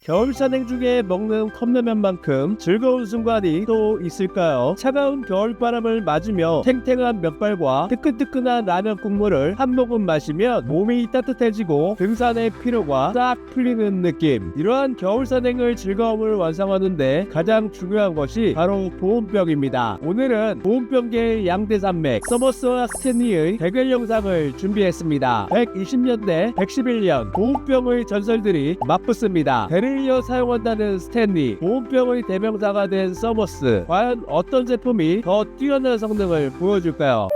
겨울 산행 중에 먹는 컵라면만큼 즐거운 순간이 또 있을까요? 차가운 겨울바람을 맞으며 탱탱한 면발과 뜨끈뜨끈한 라면 국물을 한 모금 마시면 몸이 따뜻해지고 등산의 피로가 싹 풀리는 느낌. 이러한 겨울 산행을 즐거움을 완성하는데 가장 중요한 것이 바로 보온병입니다. 오늘은 보온병계의 양대산맥 서머스와 스탠리의 대결 영상을 준비했습니다. 120년대 111년 보온병의 전설들이 맞붙습니다. 배를 이어 사용한다는 스탠리, 보온병의 대명사가 된 서머스. 과연 어떤 제품이 더 뛰어난 성능을 보여줄까요?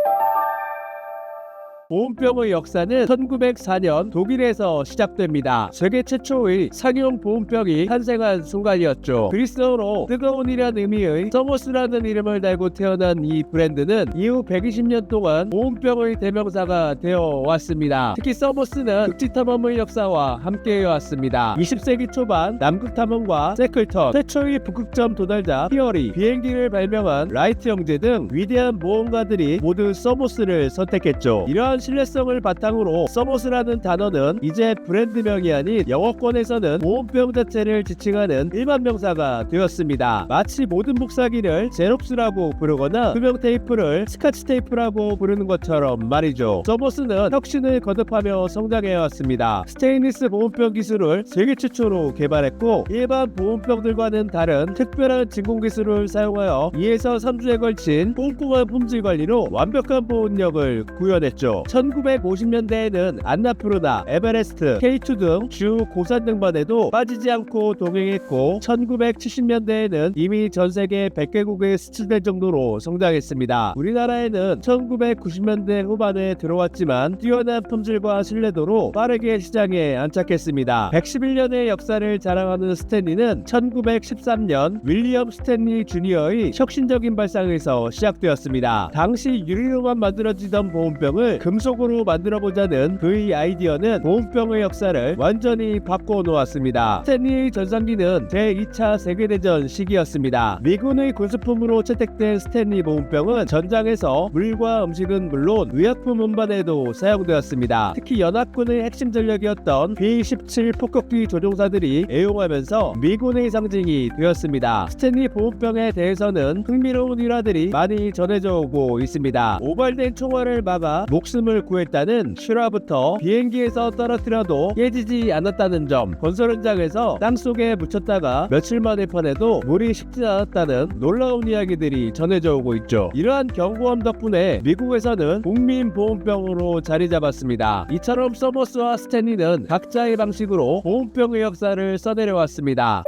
보온병의 역사는 1904년 독일에서 시작됩니다. 세계 최초의 상용 보온병이 탄생한 순간이었죠. 그리스어로 뜨거운 이란 의미의 서머스라는 이름을 달고 태어난 이 브랜드는 이후 120년 동안 보온병의 대명사가 되어 왔습니다. 특히 서머스는 극지탐험의 역사와 함께해 왔습니다. 20세기 초반 남극 탐험과 세클턴, 최초의 북극점 도달자 피어리, 비행기를 발명한 라이트 형제 등 위대한 모험가들이 모두 서머스를 선택했죠. 이러한 신뢰성을 바탕으로 서머스라는 단어는 이제 브랜드명이 아닌 영어권에서는 보온병 자체를 지칭하는 일반 명사가 되었습니다. 마치 모든 복사기를 제롭스라고 부르거나 투명 테이프를 스카치 테이프라고 부르는 것처럼 말이죠. 서머스는 혁신을 거듭하며 성장해왔습니다. 스테인리스 보온병 기술을 세계 최초로 개발했고 일반 보온병들과는 다른 특별한 진공 기술을 사용하여 2에서 3주에 걸친 꼼꼼한 품질 관리로 완벽한 보온력을 구현했죠. 1950년대에는 안나푸르나, 에베레스트, K2 등 주 고산 등반에도 빠지지 않고 동행했고 1970년대에는 이미 전세계 100개국에 수출될 정도로 성장했습니다. 우리나라에는 1990년대 후반에 들어왔지만 뛰어난 품질과 신뢰도로 빠르게 시장에 안착했습니다. 111년의 역사를 자랑하는 스탠리는 1913년 윌리엄 스탠리 주니어의 혁신적인 발상에서 시작되었습니다. 당시 유리로만 만들어지던 보온병을 금속으로 만들어보자는 그의 아이디어는 보온병의 역사를 완전히 바꿔놓았습니다. 스탠리의 전성기는 제2차 세계대전 시기였습니다. 미군의 군수품으로 채택된 스탠리 보온병은 전장에서 물과 음식은 물론 의약품 운반에도 사용되었습니다. 특히 연합군의 핵심 전력이었던 B-17 폭격기 조종사들이 애용하면서 미군의 상징이 되었습니다. 스탠리 보온병에 대해서는 흥미로운 일화들이 많이 전해져 오고 있습니다. 오발된 총알을 막아 목숨을 구했다는 실화부터 비행기에서 떨어뜨려도 깨지지 않았다는 점, 건설 현장에서 땅속에 묻혔다가 며칠 만에 퍼내도 물이 식지 않았다는 놀라운 이야기들이 전해져 오고 있죠. 이러한 경고함 덕분에 미국에서는 국민 보온병으로 자리 잡았습니다. 이처럼 서머스와 스탠리는 각자의 방식으로 보온병의 역사를 써내려왔습니다.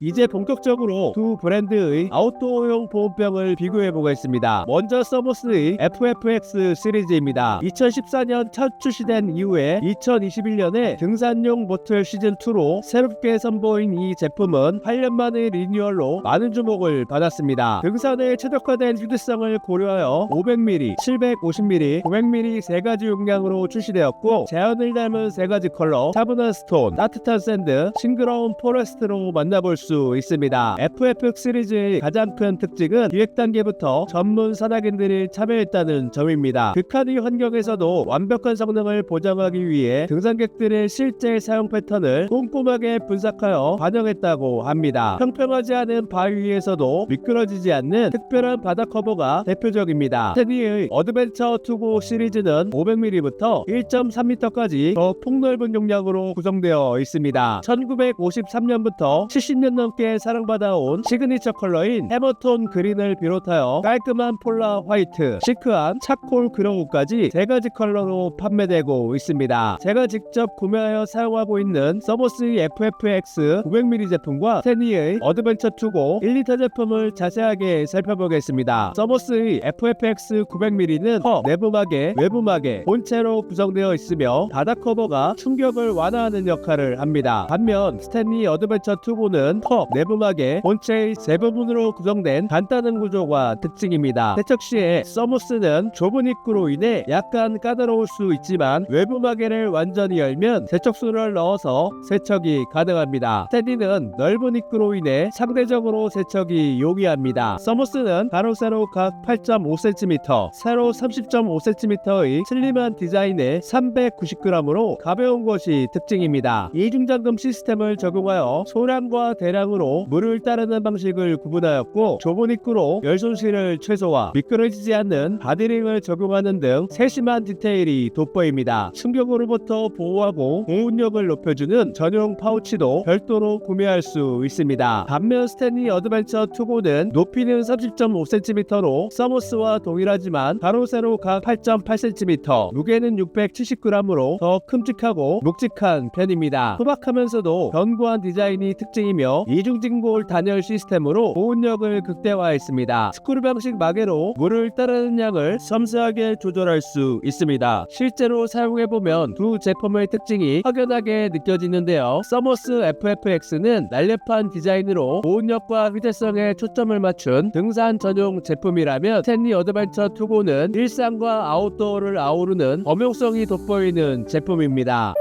이제 본격적으로 두 브랜드의 아웃도어용 보온병을 비교해 보겠습니다. 먼저 서머스의 FFX 시리즈입니다. 2014년 첫 출시된 이후에 2021년에 등산용 보틀 시즌2로 새롭게 선보인 이 제품은 8년 만의 리뉴얼로 많은 주목을 받았습니다. 등산에 최적화된 휴대성을 고려하여 500ml, 750ml, 900ml 세 가지 용량으로 출시되었고 자연을 닮은 세 가지 컬러, 차분한 스톤, 따뜻한 샌드, 싱그러운 포레스트로 만나볼 수 있습니다. FFX 시리즈의 가장 큰 특징은 기획 단계부터 전문 산악인들이 참여했다는 점입니다. 극한의 환경에서도 완벽한 성능을 보장하기 위해 등산객들의 실제 사용 패턴을 꼼꼼하게 분석하여 반영했다고 합니다. 평평하지 않은 바위 위에서도 미끄러지지 않는 특별한 바닥 커버가 대표적입니다. 스탠리의 어드벤처 투고 시리즈는 500ml부터 1.3m까지 더 폭넓은 용량으로 구성되어 있습니다. 1953년부터 70년 넘게 사랑받아온 시그니처 컬러인 해머톤 그린을 비롯하여 깔끔한 폴라 화이트, 시크한 차콜 그로우까지 세 가지 컬러로 판매되고 있습니다. 제가 직접 구매하여 사용하고 있는 서머스의 FFX 900ml 제품과 스탠리의 어드벤처 투고 1리터 제품을 자세하게 살펴보겠습니다. 서머스의 FFX 900ml는 내부막에, 외부막에 본체로 구성되어 있으며 바닥 커버가 충격을 완화하는 역할을 합니다. 반면 스탠리 어드벤처 투고는 컵 내부막의 본체의 세 부분으로 구성된 간단한 구조가 특징입니다. 세척 시에 서머스는 좁은 입구로 인해 약간 까다로울 수 있지만 외부 마개를 완전히 열면 세척수를 넣어서 세척이 가능합니다. 스탠리는 넓은 입구로 인해 상대적으로 세척이 용이합니다. 서머스는 가로 세로 각 8.5cm, 세로 30.5cm의 슬림한 디자인에 390g으로 가벼운 것이 특징입니다. 이중잠금 시스템을 적용하여 소량과 대량으로 물을 따르는 방식을 구분하였고 좁은 입구로 열 손실을 최소화, 미끄러지지 않는 바디링을 적용하는 등 세심한 디테일이 돋보입니다. 충격으로부터 보호하고 보온력을 높여주는 전용 파우치도 별도로 구매할 수 있습니다. 반면 스탠리 어드벤처 투고는 높이는 30.5cm로 서머스와 동일하지만 가로 세로 각 8.8cm, 무게는 670g으로 더 큼직하고 묵직한 편입니다. 소박하면서도 견고한 디자인이 특징이며 이중진골 단열 시스템으로 보온력을 극대화했습니다. 스크류 방식 마개로 물을 따르는 양을 섬세하게 조절할 수 있습니다. 실제로 사용해보면 두 제품의 특징이 확연하게 느껴지는데요. 서머스 FFX는 날렵한 디자인으로 보온력과 휴대성에 초점을 맞춘 등산 전용 제품이라면 스탠리 어드벤처 투고는 일상과 아웃도어를 아우르는 범용성이 돋보이는 제품입니다.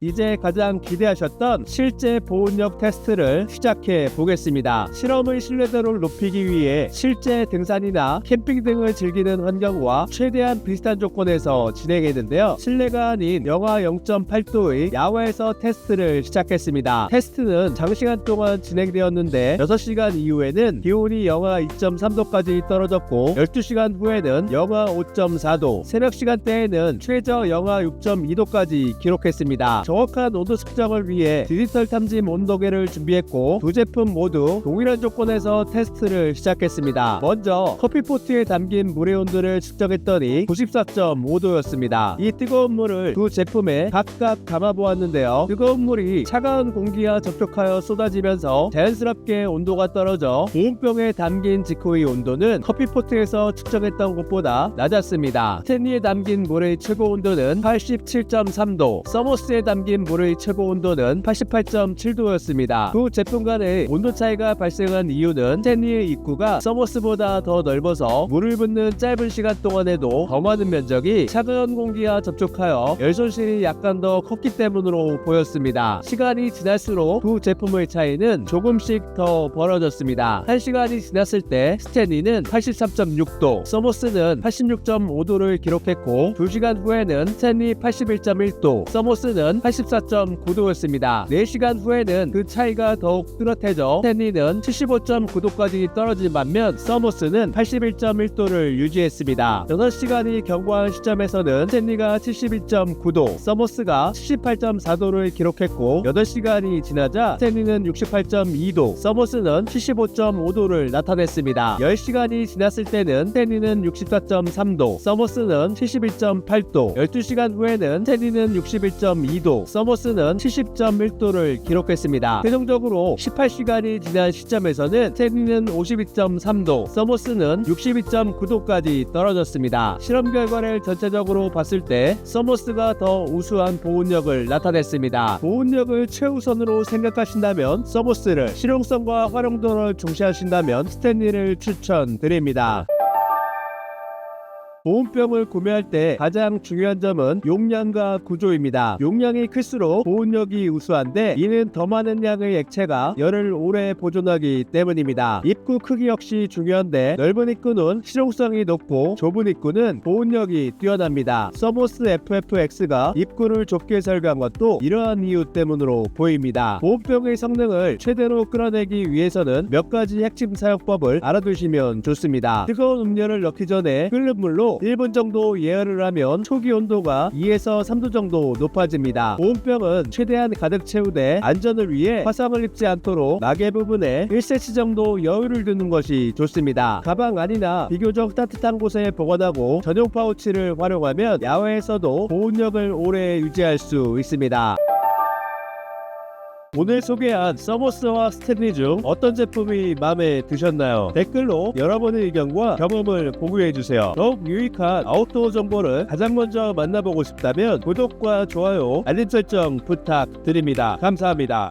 이제 가장 기대하셨던 실제 보온력 테스트를 시작해 보겠습니다. 실험의 신뢰도를 높이기 위해 실제 등산이나 캠핑 등을 즐기는 환경과 최대한 비슷한 조건에서 진행했는데요. 실내가 아닌 영하 0.8도의 야외에서 테스트를 시작했습니다. 테스트는 장시간 동안 진행되었는데 6시간 이후에는 기온이 영하 2.3도까지 떨어졌고 12시간 후에는 영하 5.4도, 새벽 시간대에는 최저 영하 6.2도까지 기록했습니다. 정확한 온도 측정을 위해 디지털 탐지 온도계를 준비했고 두 제품 모두 동일한 조건에서 테스트를 시작했습니다. 먼저 커피포트에 담긴 물의 온도를 측정했더니 94.5도였습니다. 이 뜨거운 물을 두 제품에 각각 담아보았는데요. 뜨거운 물이 차가운 공기와 접촉하여 쏟아지면서 자연스럽게 온도가 떨어져 보온병에 담긴 직후의 온도는 커피포트에서 측정했던 것보다 낮았습니다. 스탠리에 담긴 물의 최고 온도는 87.3도, 서머스에 담긴 물의 최고 온도는 88.7도였습니다. 두 제품 간의 온도 차이가 발생한 이유는 스탠리의 입구가 서머스보다 더 넓어서 물을 붓는 짧은 시간 동안에도 더 많은 면적이 차가운 공기와 접촉하여 열 손실이 약간 더 컸기 때문으로 보였습니다. 시간이 지날수록 두 제품의 차이는 조금씩 더 벌어졌습니다. 1시간이 지났을 때 스탠리는 83.6도, 서머스는 86.5도를 기록했고 2시간 후에는 스탠리 81.1도, 서머스는 84.9도였습니다. 4시간 후에는 그 차이가 더욱 뚜렷해져 스탠리는 75.9도까지 떨어진 반면 서머스는 81.1도를 유지했습니다. 6시간이 경과한 시점에서는 스탠리가 72.9도, 서머스가 78.4도를 기록했고 8시간이 지나자 스탠리는 68.2도, 서머스는 75.5도를 나타냈습니다. 10시간이 지났을 때는 스탠리는 64.3도, 서머스는 71.8도, 12시간 후에는 스탠리는 61.2도, 서머스는 70.1도를 기록했습니다. 최종적으로 18시간이 지난 시점에서는 스탠리는 52.3도, 서머스는 62.9도까지 떨어졌습니다. 실험 결과를 전체적으로 봤을 때 서머스가 더 우수한 보온력을 나타냈습니다. 보온력을 최우선으로 생각하신다면 서머스를, 실용성과 활용도를 중시하신다면 스탠리를 추천드립니다. 보온병을 구매할 때 가장 중요한 점은 용량과 구조입니다. 용량이 클수록 보온력이 우수한데 이는 더 많은 양의 액체가 열을 오래 보존하기 때문입니다. 입구 크기 역시 중요한데 넓은 입구는 실용성이 높고 좁은 입구는 보온력이 뛰어납니다. 서머스 FFX가 입구를 좁게 설계한 것도 이러한 이유 때문으로 보입니다. 보온병의 성능을 최대로 끌어내기 위해서는 몇 가지 핵심 사용법을 알아두시면 좋습니다. 뜨거운 음료를 넣기 전에 끓는 물로 1분 정도 예열을 하면 초기 온도가 2에서 3도 정도 높아집니다. 보온병은 최대한 가득 채우되 안전을 위해 화상을 입지 않도록 마개 부분에 1cm 정도 여유를 두는 것이 좋습니다. 가방 안이나 비교적 따뜻한 곳에 보관하고 전용 파우치를 활용하면 야외에서도 보온력을 오래 유지할 수 있습니다. 오늘 소개한 서머스와 스탠리 중 어떤 제품이 마음에 드셨나요? 댓글로 여러분의 의견과 경험을 공유해주세요. 더욱 유익한 아웃도어 정보를 가장 먼저 만나보고 싶다면 구독과 좋아요, 알림 설정 부탁드립니다. 감사합니다.